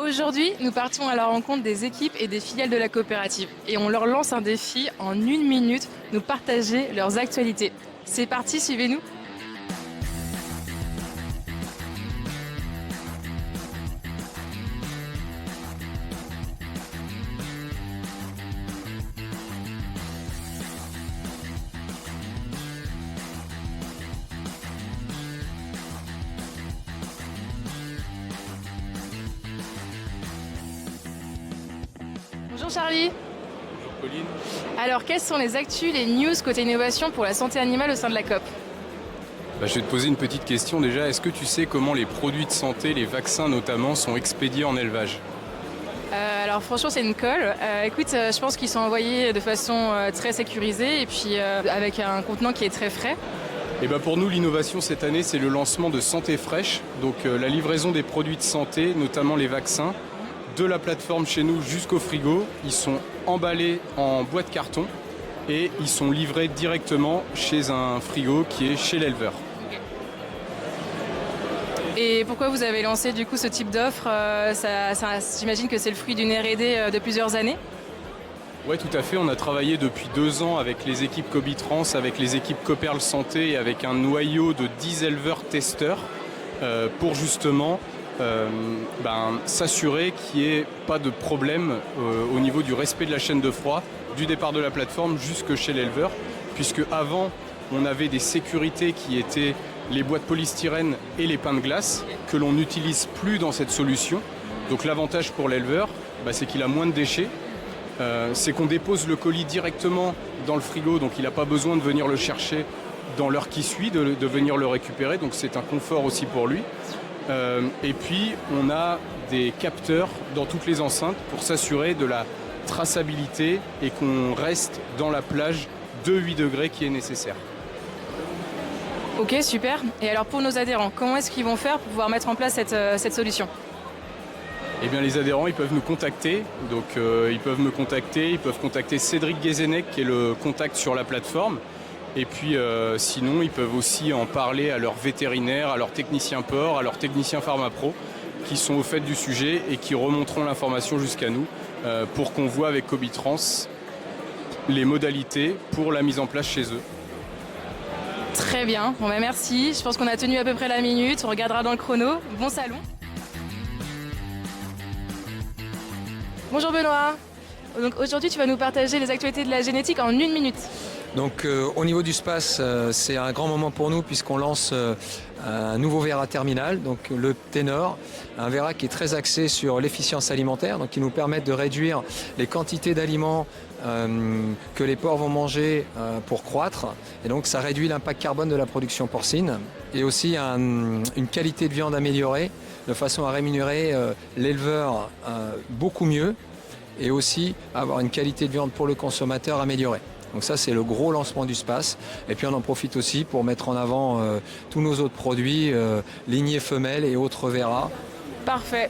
Aujourd'hui, nous partons à la rencontre des équipes et des filiales de la coopérative et on leur lance un défi en 1 minute, nous partager leurs actualités. C'est parti, suivez-nous. Bonjour Charlie. Bonjour Pauline. Alors, quelles sont les actus, les news côté innovation pour la santé animale au sein de la COP? Je vais te poser une petite question déjà. Est-ce que tu sais comment les produits de santé, les vaccins notamment, sont expédiés en élevage? Alors franchement c'est une colle. Écoute, je pense qu'ils sont envoyés de façon très sécurisée et puis avec un contenant qui est très frais. Pour nous, l'innovation cette année, c'est le lancement de Santé Fraîche, donc la livraison des produits de santé, notamment les vaccins, de la plateforme chez nous jusqu'au frigo. Ils sont emballés en boîte carton et ils sont livrés directement chez un frigo qui est chez l'éleveur. Et pourquoi vous avez lancé du coup ce type d'offre? J'imagine que c'est le fruit d'une R&D de plusieurs années. Oui, tout à fait. On a travaillé depuis 2 ans avec les équipes Cobitrans, avec les équipes Coperle Santé et avec un noyau de 10 éleveurs testeurs pour justement s'assurer qu'il n'y ait pas de problème au niveau du respect de la chaîne de froid, du départ de la plateforme jusque chez l'éleveur, puisque avant on avait des sécurités qui étaient les boîtes polystyrène et les pains de glace que l'on n'utilise plus dans cette solution. Donc l'avantage pour l'éleveur, c'est qu'il a moins de déchets, c'est qu'on dépose le colis directement dans le frigo, donc il n'a pas besoin de venir le chercher dans l'heure qui suit, de venir le récupérer, donc c'est un confort aussi pour lui. Et puis on a des capteurs dans toutes les enceintes pour s'assurer de la traçabilité et qu'on reste dans la plage de 8 degrés qui est nécessaire. Ok, super. Et alors pour nos adhérents, comment est-ce qu'ils vont faire pour pouvoir mettre en place cette solution? Les adhérents, ils peuvent nous contacter. Donc ils peuvent me contacter, ils peuvent contacter Cédric Guézenec qui est le contact sur la plateforme. Et puis sinon, ils peuvent aussi en parler à leurs vétérinaires, à leurs techniciens porc, à leurs techniciens pharmapro qui sont au fait du sujet et qui remonteront l'information jusqu'à nous pour qu'on voit avec Cobitrans les modalités pour la mise en place chez eux. Très bien, merci. Je pense qu'on a tenu à peu près la minute, on regardera dans le chrono. Bon salon. Bonjour Benoît. Donc aujourd'hui tu vas nous partager les actualités de la génétique en 1 minute. Donc au niveau du SPAS, c'est un grand moment pour nous puisqu'on lance un nouveau Vera terminal, donc le Ténor, un Vera qui est très axé sur l'efficience alimentaire, donc qui nous permet de réduire les quantités d'aliments que les porcs vont manger pour croître, et donc ça réduit l'impact carbone de la production porcine, et aussi une qualité de viande améliorée de façon à rémunérer l'éleveur beaucoup mieux, et aussi avoir une qualité de viande pour le consommateur améliorée. Donc ça, c'est le gros lancement du SPAS. Et puis on en profite aussi pour mettre en avant tous nos autres produits, lignées femelles et autres Vera. Parfait.